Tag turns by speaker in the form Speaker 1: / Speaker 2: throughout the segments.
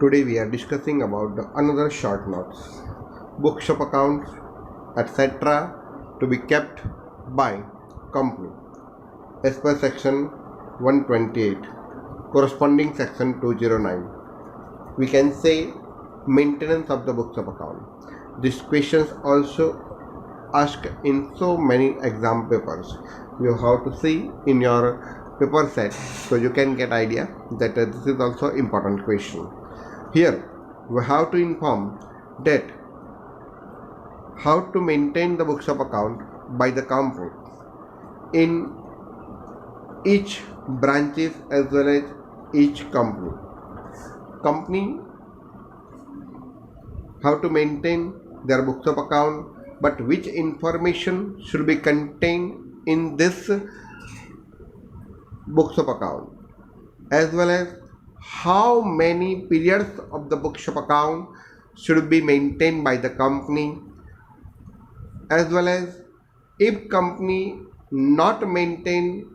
Speaker 1: Today we are discussing about another short notes, bookshop accounts, etc. to be kept by company as per section 128, corresponding section 209. We can say maintenance of the bookshop account. These questions also asked in so many exam papers. You have to see in your paper set so you can get idea that this is also important question. Here we have to inform that how to maintain the bookshop account by the company in each branches as well as each company. Company how to maintain their bookshop account, but which information should be contained in this bookshop account, as well as how many periods of the bookshop account should be maintained by the company, as well as if company not maintain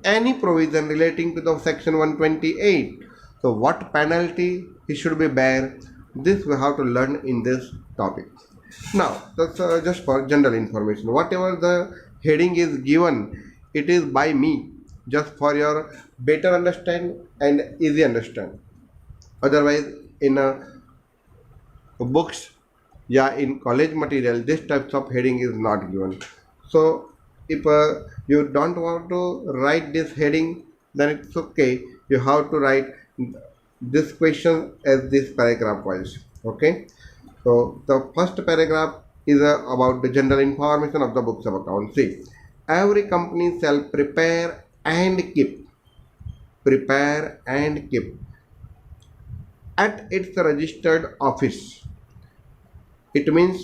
Speaker 1: any provision relating to the section 128, so what penalty he should be bear. This we have to learn in this topic. Now that's just for general information. Whatever the heading is given, it is by me just for your better understand and easy understand. Otherwise in books, yeah, in college material this types of heading is not given. So if you don't want to write this heading, then it's okay, you have to write this question as this paragraph wise. Okay, so the first paragraph is about the general information of the books of account. See, every company shall prepare and keep at its registered office. It means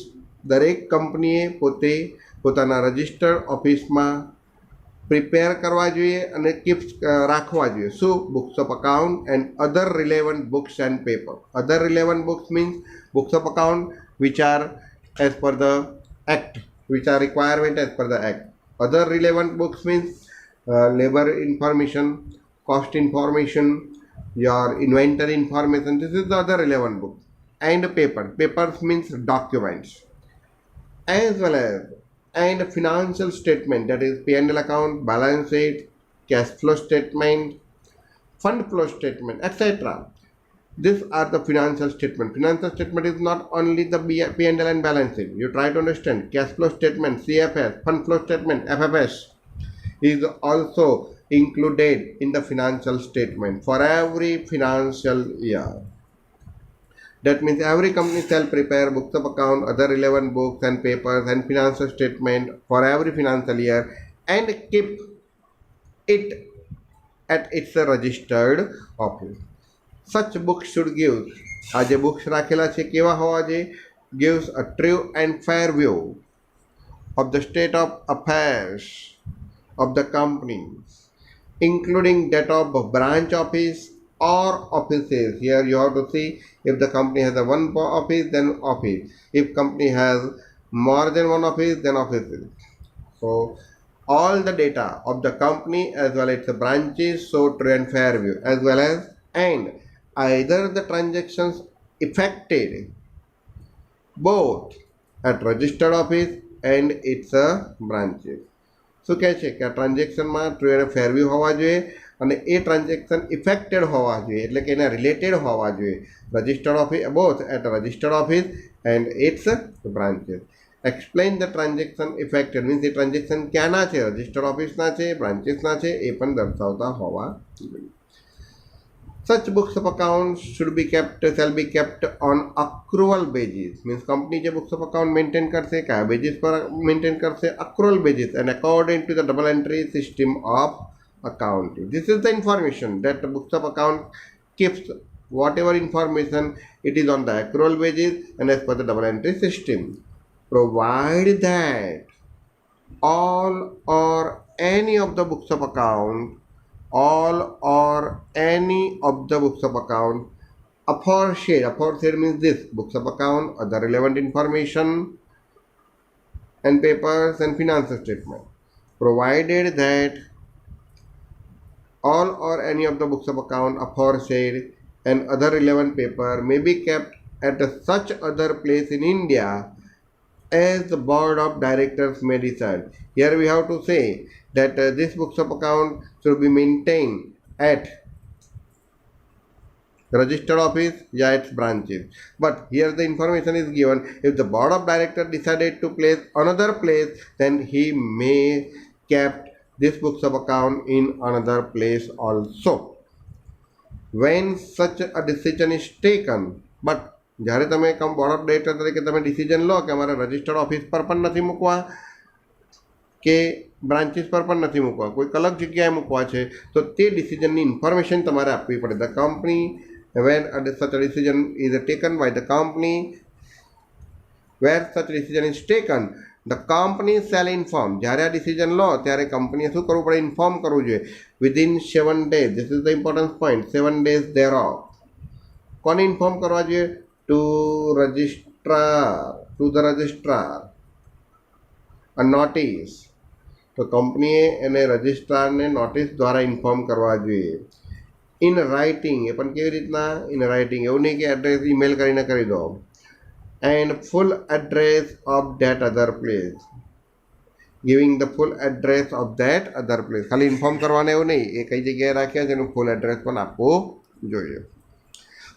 Speaker 1: દરેક કંપનીએ પોતે પોતાના registered ઓફિસમાં prepare કરવા જોઈએ અને keep રાખવા જોઈએ. શું? Books of account and other relevant books and paper. Other relevant books means books of account which are as per the act, which are requirement as per the act. Other relevant books means labor information, cost information, your inventory information. This is the other relevant book. And papers means documents, as well as and financial statement, that is P&L account, balance sheet, cash flow statement, fund flow statement, etc. These are the financial statement. Financial statement is not only the P&L and balance sheet. You try to understand. Cash flow statement, CFS, fund flow statement, FFS is also included in the financial statement for every financial year. That means every company shall prepare books of account, other relevant books and papers and financial statement for every financial year and keep it at its registered office. Such books should give, આ જે books રાખેલા છે કેવા હોવા જોઈએ, gives a true and fair view of the state of affairs of the company, including that of branch office or offices. Here you have to see, if the company has a one office, then office. If company has more than one office, then offices. So all the data of the company as well as its branches show true and fair view, as well as and either the transactions effected both at registered office and its branches. શું કહે છે કે આ ટ્રાન્ઝેક્શનમાં true અને ફેર view હોવા જોઈએ અને એ transaction affected હોવા જોઈએ, એટલે કે એના રિલેટેડ હોવા જોઈએ. Registered office both at registered office and its branches. Explain the transaction effected means a transaction ક્યાંના છે, રજિસ્ટર્ડ ઓફિસના છે, બ્રાન્ચીસના છે, એ પણ દર્શાવતા હોવા જોઈએ. Such books of accounts shall be kept on accrual basis. Means company જે books of account maintain કરશે કયા basis પર maintain કરશે? Accrual basis and according to the double entry system of accounting. This is the information that the books of account keeps. Whatever information, it is on the accrual basis and as per the double entry system. Provide that all or any of the books of account aforesaid means this books of account, other relevant information and papers and financial statement, provided that all or any of the books of account aforesaid and other relevant paper may be kept at such other place in India as the board of directors may decide. Here we have to say that this books of account should be maintained at registered office, yeah, its branches. But here the information is given, if the board of directors decided to place another place, then he may kept this books of account in another place also. When such a decision is taken, but જ્યારે તમે board of director તરીકે તમે decision લો કે અમારે registered office પર પણ નથી મૂકવા કે બ્રાન્ચીસ પર પણ નથી મૂકવા, કોઈક અલગ જગ્યાએ મૂકવા છે, તો તે ડિસિઝનની ઇન્ફોર્મેશન તમારે આપવી પડે. The company when such a decision is taken by the company, where such decision is taken, the company shall inform. જ્યારે આ ડિસિઝન લો ત્યારે કંપનીએ શું કરવું પડે? ઇન્ફોર્મ કરવું જોઈએ. Within 7 days, this is the important point, 7 days thereof. કોને ઇન્ફોર્મ કરવા જોઈએ? To the registrar a notice. તો કંપનીએ એને રજિસ્ટ્રારને નોટિસ દ્વારા ઇન્ફોર્મ કરવા જોઈએ. ઇન રાઇટિંગ, એ પણ કેવી રીતના? ઇન રાઇટિંગ, એવું નહીં કે એડ્રેસ ઈમેલ કરીને કરી દો. And full address of that other place, giving the full address of that other place. ખાલી ઇન્ફોર્મ કરવાને એવું નહીં, એ કઈ જગ્યાએ રાખ્યા છે એનું ફૂલ એડ્રેસ પણ આપવું જોઈએ.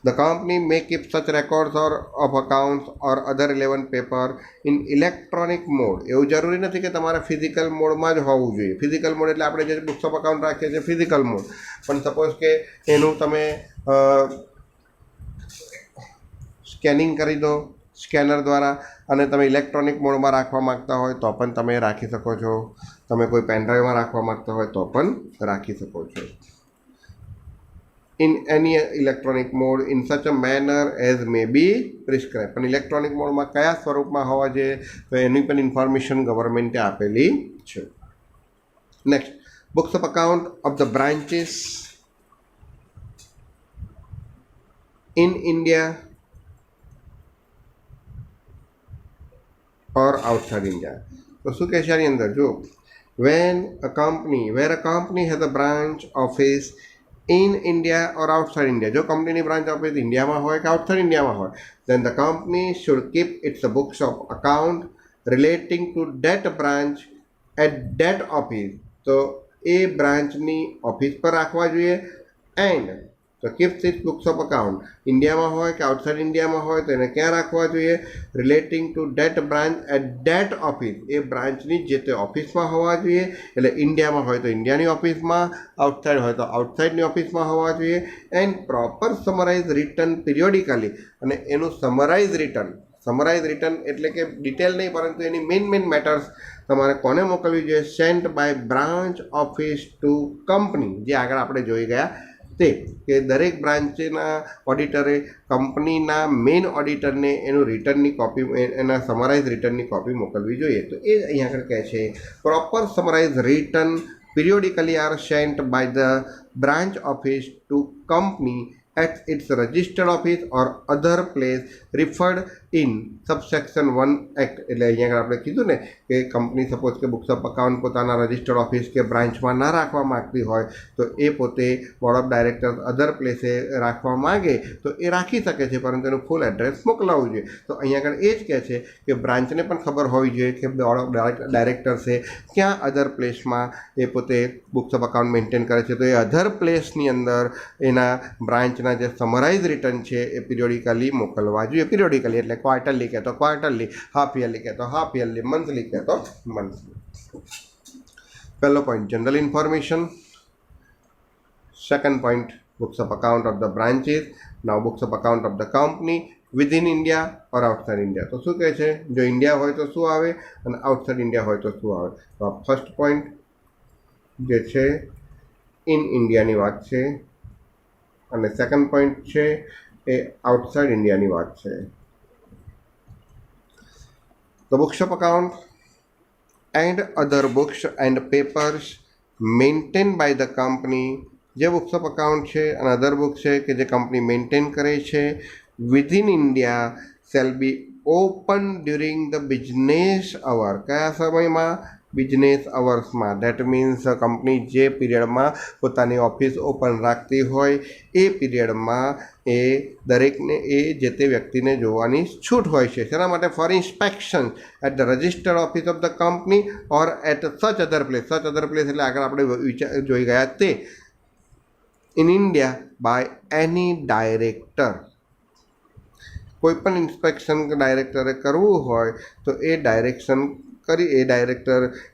Speaker 1: The company may keep such records of accounts or other relevant paper in electronic mode. એવું જરૂરી નથી કે તમારે ફિઝિકલ મોડમાં જ હોવું જોઈએ. ફિઝિકલ મોડ એટલે આપણે જે બુક્સ ઓફ અકાઉન્ટ રાખીએ છીએ ફિઝિકલ મોડ, પણ સપોઝ કે એનું તમે સ્કેનિંગ કરી દો સ્કેનર દ્વારા અને તમે ઇલેક્ટ્રોનિક મોડમાં રાખવા માગતા હોય તો પણ તમે રાખી શકો છો. તમે કોઈ પેનડ્રાઈવમાં રાખવા માગતા હોય તો પણ રાખી શકો છો. in any electronic mode in such a manner as may be prescribed. પણ ઇલેક્ટ્રોનિક મોડમાં કયા સ્વરૂપમાં હોવા જોઈએ તો એની પણ ઇન્ફોર્મેશન ગવર્મેન્ટે આપેલી છે. Next, books of account of the branches in India or outside India. તો શું કહે છે આની અંદર? જો when a company, where a company has a branch office in India or outside India, જો કંપનીની બ્રાન્ચ ઓફિસ ઇન્ડિયામાં હોય કે આઉટસાઇડ ઇન્ડિયામાં હોય, then the company should keep its books of account relating to that branch at that office. તો એ બ્રાન્ચની office પર રાખવા જોઈએ. એન્ડ તો keep this books of account ઇન્ડિયામાં હોય કે આઉટસાઇડ ઇન્ડિયામાં હોય તો એને ક્યાં રાખવા જોઈએ? Relating to that branch at that office, એ બ્રાન્ચની જે તે ઓફિસમાં હોવા જોઈએ. એટલે ઇન્ડિયામાં હોય તો ઇન્ડિયાની ઓફિસમાં, આઉટસાઇડ હોય તો આઉટસાઇડની ઓફિસમાં હોવા જોઈએ. And proper summarise return periodically, અને એનું સમરાઇઝ રિટર્ન એટલે કે ડિટેલ નહીં પરંતુ એની મેઇન મેટર્સ તમારે કોને મોકલવી જોઈએ? Sent by branch office to company. જે આગળ આપણે જોઈ ગયા તે કે દરેક બ્રાન્ચના ઓડિટરે કંપનીના મેઇન ઓડિટરને એનું રિટર્નની કોપી, એના સમરાઇઝ રિટર્નની કોપી મોકલવી જોઈએ. તો એ અહીં આગળ કહે છે proper summarise return periodically are sent by the branch office to company at its registered office or other place referred in subsection 1 act. એટલે અહીંયા આગળ આપણે કીધું ને કે કંપની સપોઝ કે બુક્સ ઓફ અકાઉન્ટ પોતાના રજિસ્ટર્ડ ઓફિસ કે બ્રાન્ચમાં ના રાખવા માગતી હોય તો એ પોતે બોર્ડ ઓફ ડાયરેક્ટર્સ અધર પ્લેસે રાખવા માગે તો એ રાખી શકે છે, પરંતુ એનું ફૂલ એડ્રેસ મોકલાવવું જોઈએ. તો અહીંયા આગળ એ જ કહે છે કે બ્રાન્ચને પણ ખબર હોવી જોઈએ કે બોર્ડ ઓફ ડાયરેક્ટર્સે ક્યાં અધર પ્લેસમાં એ પોતે બુક્સ ઓફ અકાઉન્ટ મેન્ટેન કરે છે. તો એ અધર પ્લેસની અંદર એના બ્રાન્ચના જે સમરાઇઝ રિટર્ન છે એ પિરિયોડિકલી મોકલવા જોઈએ. પિરિયોડિકલી એટલે ક્વાર્ટરલી કહેતો ક્વાર્ટરલી, હાફ યરલી કહેતો હાફ યરલી, મંથલી કહેતો મંથલી. પહેલો point general information. Second point books of account of the branches. Now books of account of the company within India or outside India. તો શું કહે છે? જો India હોય તો શું આવે અને આઉટસાઇડ ઇન્ડિયા હોય તો શું આવે? તો આ ફર્સ્ટ પોઈન્ટ જે છે ઇન ઇન્ડિયાની વાત છે અને સેકન્ડ પોઈન્ટ છે એ આઉટસાઇડ ઇન્ડિયાની વાત છે. The books of account and other books and papers maintained by the company, જે બુક્સ ઓફ અકાઉન્ટ છે અને અધર બુક છે કે જે કંપની મેન્ટેન કરે છે within India shall be open during the business hour. કયા સમયમાં? બિઝનેસ અવર્સમાં, ધેટ મીન્સ કંપની જે પીરિયડમાં પોતાની ઓફિસ ઓપન રાખતી હોય એ પીરિયડમાં એ દરેકને એ જે તે વ્યક્તિને જોવાની છૂટ હોય છે. શેના માટે? For inspection at the registered office of the company or at such other place. સચ અધર પ્લેસ એટલે આગળ આપણે જોઈ ગયા તે in India by any director. કોઈ પણ ઇન્સ્પેક્શન ડાયરેક્ટરે કરવું હોય તો એ ડાયરેક્ટર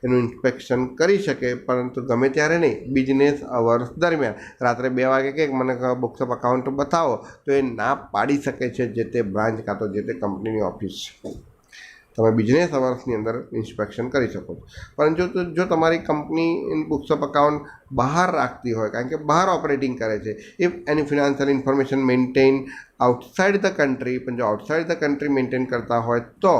Speaker 1: એનું ઇન્સ્પેક્શન કરી શકે, પરંતુ ગમે ત્યારે નહીં, બિઝનેસ અવર્સ દરમિયાન. રાત્રે 2 વાગે કે મને બુક્સ ઓફ અકાઉન્ટ બતાવો તો એ ના પાડી શકે છે જે તે બ્રાન્ચ કાં તો જે તે કંપનીની ઓફિસ. તમે બિઝનેસ અવર્સની અંદર ઇન્સ્પેક્શન કરી શકો છો. પરંતુ જો તમારી કંપની બુક્સ ઓફ અકાઉન્ટ બહાર રાખતી હોય, કારણ કે બહાર ઓપરેટિંગ કરે છે, if any financial information maintain outside the country, પણ જો આઉટસાઇડ ધ કન્ટ્રી મેન્ટેન કરતા હોય તો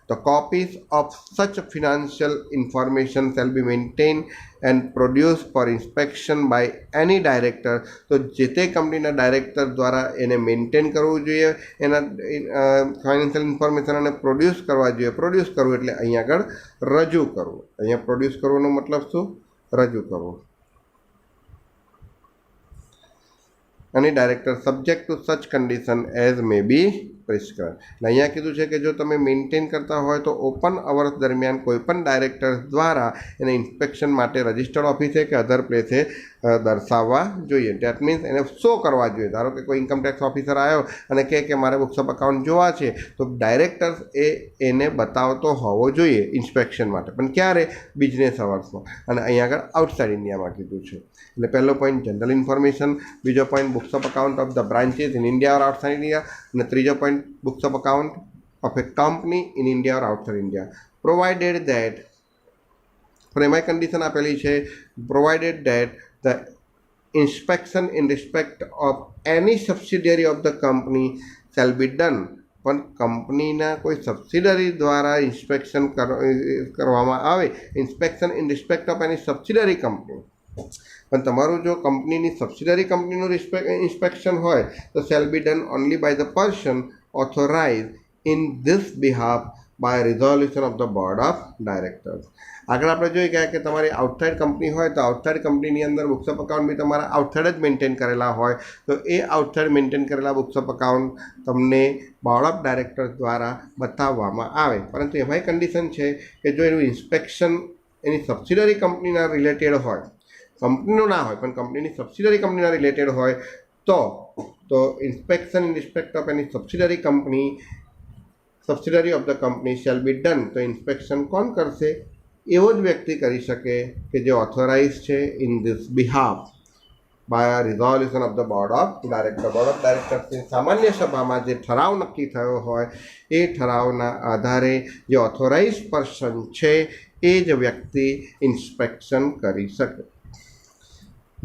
Speaker 1: the copies of such financial information shall be maintained and produced for inspection by any director. તો જે તે કંપનીના ડાયરેક્ટર દ્વારા એને મેન્ટેન કરવું જોઈએ, એના ફાઇનાન્શિયલ ઇન્ફોર્મેશન અને પ્રોડ્યુસ કરવા જોઈએ. પ્રોડ્યુસ કરવું એટલે અહીંયા આગળ રજૂ કરવું. અહીંયા પ્રોડ્યુસ કરવાનો મતલબ શું? રજૂ કરવું. અને director subject to such condition as may be prescribe. એટલે અહીંયા કીધું છે કે જો તમે મેન્ટેન કરતા હોય તો ઓપન અવર્સ દરમિયાન કોઈ પણ ડાયરેક્ટર દ્વારા એને ઇન્સ્પેક્શન માટે રજિસ્ટર્ડ ઓફિસે કે અધર પ્લેસે દર્શાવવા જોઈએ. ડેટ મીન્સ એને શો કરવા જોઈએ. ધારો કે કોઈ ઇન્કમટેક્સ ઓફિસર આવ્યો અને કહે કે મારે બુક્સ ઓફ અકાઉન્ટ જોવા છે, તો ડાયરેક્ટર્સ એને બતાવતો હોવો જોઈએ ઇન્સ્પેક્શન માટે. પણ ક્યારે? બિઝનેસ અવર્સમાં. અને અહીંયા આગળ આઉટસાઇડ ઇન્ડિયામાં કીધું છે. એટલે પહેલો પોઈન્ટ જનરલ ઇન્ફોર્મેશન, બીજો point books of account of the branches in India or outside India, અને ત્રીજો point books of account of a company in India or outside India, provided that એમાં કન્ડિશન આપેલી છે, provided that the inspection in respect of any subsidiary of the company shall be done. પણ કંપનીના કોઈ subsidiary દ્વારા inspection કરવામાં આવે, inspection in respect of any subsidiary company. પણ તમારું જો કંપનીની સબસિડરી કંપનીનું ઇન્સ્પેક્શન હોય તો shall be done only by the person authorise in this behalf by resolution of the board of directors. આગળ આપણે જોઈ ગયા કે તમારી આઉટસાઇડ કંપની હોય તો આઉટસાઇડ કંપનીની અંદર બુક્સ ઓફ અકાઉન્ટ બી તમારા આઉટસાઇડ જ મેન્ટેન કરેલા હોય, તો એ આઉટસાઇડ મેન્ટેન કરેલા બુક્સ ઓફ અકાઉન્ટ તમને બોર્ડ ઓફ ડાયરેક્ટર્સ દ્વારા બતાવવામાં આવે. પરંતુ એમાંય કન્ડિશન છે કે જો એનું ઇન્સ્પેક્શન એની સબસિડરી કંપનીના રિલેટેડ હોય, કંપનીનું ના હોય પણ કંપનીની સબસિડરી કંપનીના રિલેટેડ હોય તો inspection in respect of any subsidiary of the company shell be done. તો ઇન્સ્પેક્શન કોણ કરશે? એવો જ વ્યક્તિ કરી શકે કે જે ઓથોરાઇઝ છે in this behalf by resolution of the board of director. Board of ડાયરેક્ટર્સની સામાન્ય સભામાં જે ઠરાવ નક્કી થયો હોય એ ઠરાવના આધારે જે ઓથોરાઇઝ પર્સન છે એ જ વ્યક્તિ ઇન્સ્પેક્શન કરી શકે.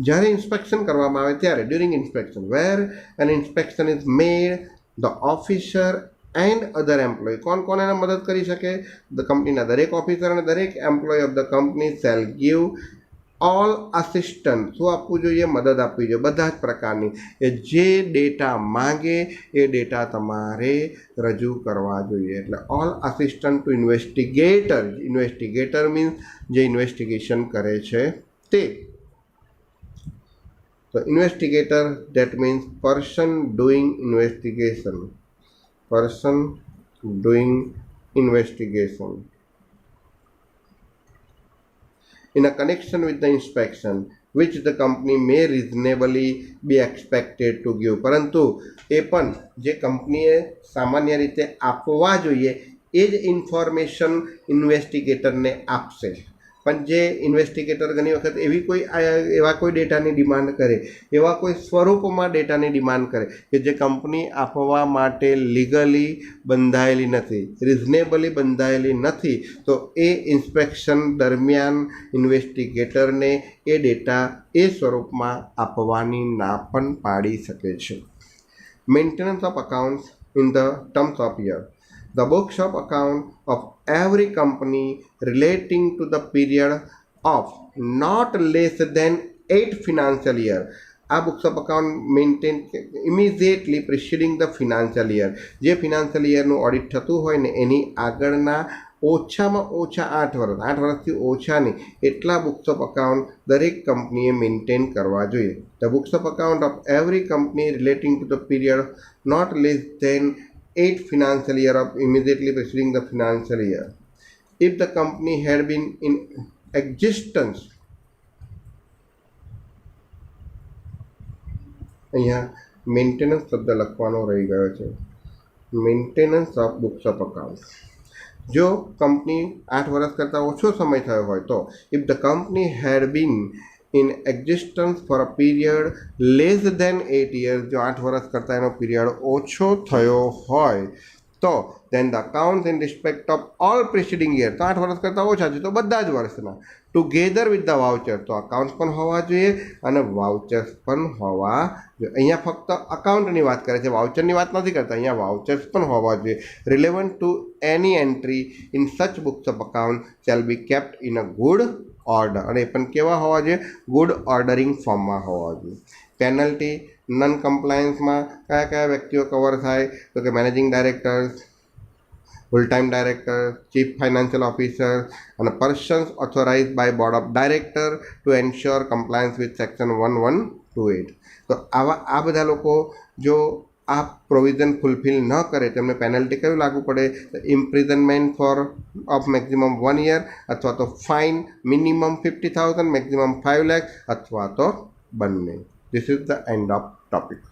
Speaker 1: જ્યારે ઇન્સ્પેક્શન કરવામાં આવે ત્યારે during inspection where an inspection is made the officer and other employ. કોણ એને મદદ કરી શકે? ધ કંપનીના દરેક ઓફિસર અને દરેક employ of the company shall give all assistant. શું આપવું જોઈએ? મદદ આપવી જોઈએ બધા જ પ્રકારની. એ જે ડેટા માંગે એ ડેટા તમારે રજૂ કરવા જોઈએ. એટલે all assistant to investigator. Investigator means જે ઇન્વેસ્ટિગેશન કરે છે તે. તો investigator that means person doing investigation. Person doing investigation. In a connection with the inspection which the company may reasonably be expected to give. પરંતુ એ પણ જે કંપનીએ સામાન્ય રીતે આપવા જોઈએ એ જ ઇન્ફોર્મેશન ઇન્વેસ્ટિગેટરને આપશે. પણ જે ઇન્વેસ્ટિગેટર ઘણી વખત એવા કોઈ ડેટાની ડિમાન્ડ કરે, એવા કોઈ સ્વરૂપમાં ડેટાની ડિમાન્ડ કરે કે જે કંપની આપવા માટે લીગલી બંધાયેલી નથી, રિઝનેબલી બંધાયેલી નથી, તો એ ઇન્સ્પેક્શન દરમિયાન ઇન્વેસ્ટિગેટરને એ ડેટા એ સ્વરૂપમાં આપવાની ના પણ પાડી શકે છે. Maintenance of accounts in the terms of year. The books of account of every company relating to the period of not less than 8 financial year. આ books of account maintain immediately preceding the financial year. જે financial યરનું audit થતું હોય ને એની આગળના ઓછામાં ઓછા 8 વર્ષથી ઓછા નહીં એટલા બુક્સ ઓફ અકાઉન્ટ દરેક કંપનીએ મેન્ટેન કરવા જોઈએ. The books of account of every company relating to the period not less than 8 financial year of immediately preceding the financial year. If the company had been in existence, અહીંયા maintenance શબ્દ લખવાનો રહી ગયો છે. Maintenance of books of account. જો company 8 વર્ષ કરતાં ઓછો સમય થયો હોય તો if the company had been in existence for a period less than 8 years, જો 8 વર્ષ કરતાં એનો પીરિયડ ઓછો થયો હોય તો then the accounts in respect of all preceding year, તો 8 વર્ષ કરતાં ઓછા છે તો બધા જ વર્ષના, ટુગેધર વિથ ધ વાઉચર, તો અકાઉન્ટ્સ પણ હોવા જોઈએ અને વાઉચર્સ પણ હોવા જોઈએ. અહીંયા ફક્ત અકાઉન્ટની વાત કરે છે, વાઉચરની વાત નથી કરતા. અહીંયા વાઉચર્સ પણ હોવા જોઈએ. Relevant to any entry in such books of account shall be kept in a good order, અને એ પણ કેવા હોવા જોઈએ? ગુડ ઓર્ડરિંગ ફોર્મમાં હોવા જોઈએ. પેનલ્ટી નન કમ્પ્લાયન્સમાં કયા કયા વ્યક્તિઓ કવર થાય? તો કે managing directors, full time director, chief financial officer અને persons authorize by board of director to ensure compliance with section 1128. તો આ બધા લોકો જો આ પ્રોવિઝન ફૂલફિલ ન કરે તેમને પેનલ્ટી કયું લાગુ પડે? Imprisonment for of maximum 1 year, અથવા તો ફાઇન મિનિમમ 50,000, મેક્સિમમ 5 lakhs, અથવા તો બંને. This is the end of topic.